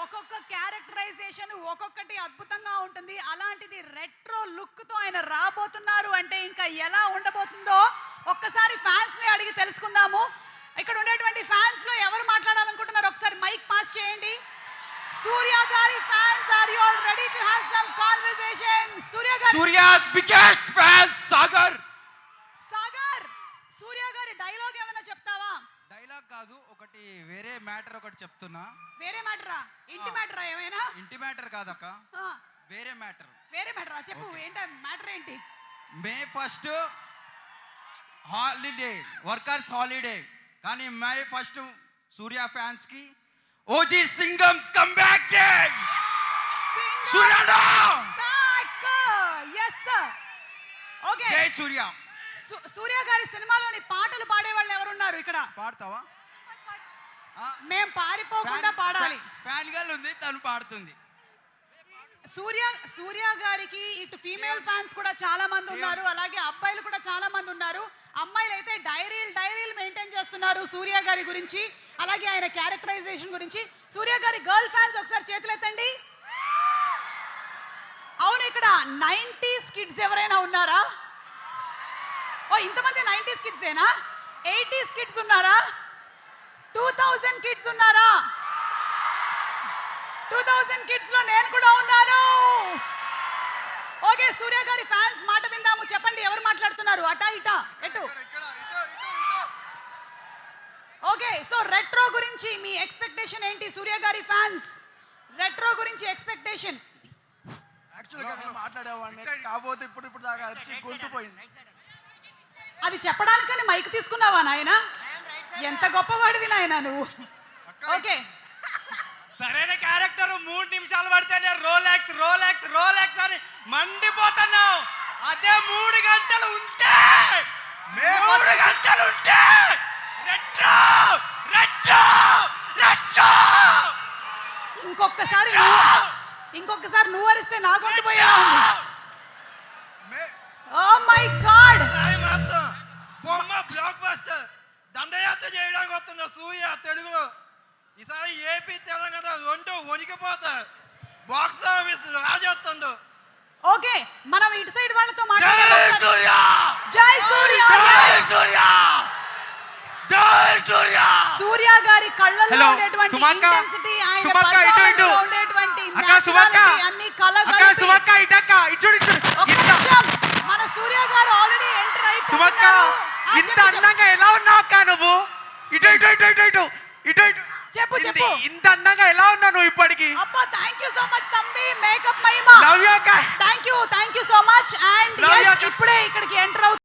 ఒక్కొక్క క్యారెక్టరైజేషన్ ఒక్కొక్కటి అద్భుతంగా ఉంటుంది. అలాంటిది రెట్రో లుక్ తో ఆయన రాబోతున్నారు అంటే ఇంకా ఎలా ఉండబోతుందో ఒక్కసారి ఫ్యాన్స్ ని అడిగి తెలుసుకుందాము. ఇక్కడ ఉండేటువంటి ఫ్యాన్స్ లో ఎవరు మాట్లాడాలనుకుంటున్నారు ఒకసారి మైక్ పాస్ చేయండి. సూర్య గారి fans, are you all ready to have some conversation? Surya's biggest fans Sagar. Surya గారి డైలాగ్ ఏమైనా చెప్తావా? డైలాగ్ కాదు, ఒకటి వేరే మ్యాటర్ ఒకటి చెప్తున్నా. వేరే మ్యాటరా? ఇంటి మ్యాటరా ఏమైనా? ఇంటి మ్యాటర్ కాదక్క, వేరే మ్యాటర్. వేరే మ్యాటరా? చెప్పు, ఏంటి మ్యాటర్? ఏంటి? మే 1 హాలిడే, వర్కర్స్ హాలిడే, కానీ మే 1 సూర్య ఫ్యాన్స్ కి OG Singams come back day. సూర్యనా బ్యాక్. yes sir. ఓకే, జై సూర్య. సూర్య గారి సినిమాలోని పాటలు పాడేవాళ్ళు ఎవరున్నారు ఇక్కడ? పాడతావా? మేం పారిపోకుండా పాడాలి. ఫ్యాన్ గర్ల్ ఉంది, తను పాడుతుంది. సూర్య గారికి ఇటు ఫీమేల్ ఫ్యాన్స్ కూడా చాలా మంది ఉన్నారు, అలాగే అబ్బాయిలు కూడా చాలా మంది ఉన్నారు. అమ్మాయిలు అయితే డైరీలు మెయింటైన్ చేస్తున్నారు సూర్య గారి గురించి, అలాగే ఆయన క్యారెక్టరైజేషన్ గురించి. సూర్య గారి గర్ల్ ఫ్యాన్స్ ఒకసారి చేతులు ఎత్తండి. అవును, ఇక్కడ 90s కిడ్స్ ఎవరైనా ఉన్నారా? ఓ, ఇంతమంది 90s కిడ్స్ ఏనా? 80s కిడ్స్ ఉన్నారా? 2000 కిడ్స్ ఉన్నారా? 2000 కిడ్స్ లో నేను కూడా ఉన్నాను. ఓకే, సూర్య గారి ఫ్యాన్స్ మాట విందాము. చెప్పండి, ఎవరు మాట్లాడుతున్నారు? అటా ఇటా ఎటు? ఓకే, సో రెట్రో గురించి మీ ఎక్స్పెక్టేషన్ ఏంటి? సూర్య గారి ఫ్యాన్స్ రెట్రో గురించి ఎక్స్పెక్టేషన్. యాక్చువల్గా నేను మాట్లాడేవాడిని, కాకపోతే ఇప్పుడు దాకా వచ్చి గొంతు పోయింది. అది చెప్పడానికని మైక్ తీసుకున్నావా నాయన? ఎంత గొప్పవాడివి నాయన నువ్వు. ఓకే, సరైన క్యారెక్టర్ 3 నిమిషాలు పడితేనే రోలెక్స్ అని మండిపోతున్నావు. అదే 3 గంటలు ఉంటే ఇంకొకసారి నువ్వు అరిస్తే నా గొంతు పోయేలా ఉంది. ఓ మై గాడ్, బొమ్మ బ్లాక్ బస్టర్ దండయాత్ర చేయడానికి వస్తున్న సూర్య తెలుగు. ఈసారి ఏపీ తెలంగాణ 2 వణికిపోతారు. బాక్స్ ఆఫీస్ రాజేస్తుండు. ఓకే, మనం ఇటు సైడ్ వాళ్ళతో జై సూర్య, జై సూర్య, జై సూర్య. సూర్య గారి కళ్ళల్లో ఉండేటువంటి ఇంటెన్సిటీ, ఆయన పర్ఫార్మెన్స్ లో ఉండేటువంటి నేచురాలిటీ అన్ని కలగలిపి. మన సూర్య గారు ఆల్రెడీ ఎంటర్ అయిపోతున్నారు. ఇంత అందంగా ఎలా ఉన్నావు అక్క నువ్వు? ఇటు చెప్పు. ఇంత అందంగా ఎలా ఉన్నావు నువ్వు ఇప్పటికి? అబ్బా, థాంక్యూ సో మచ్ తంబి, మేకప్ మహిమ. లవ్ యూ అక్క. Thank you so much. And yes, ఇప్పుడే ఇక్కడికి ఎంటర్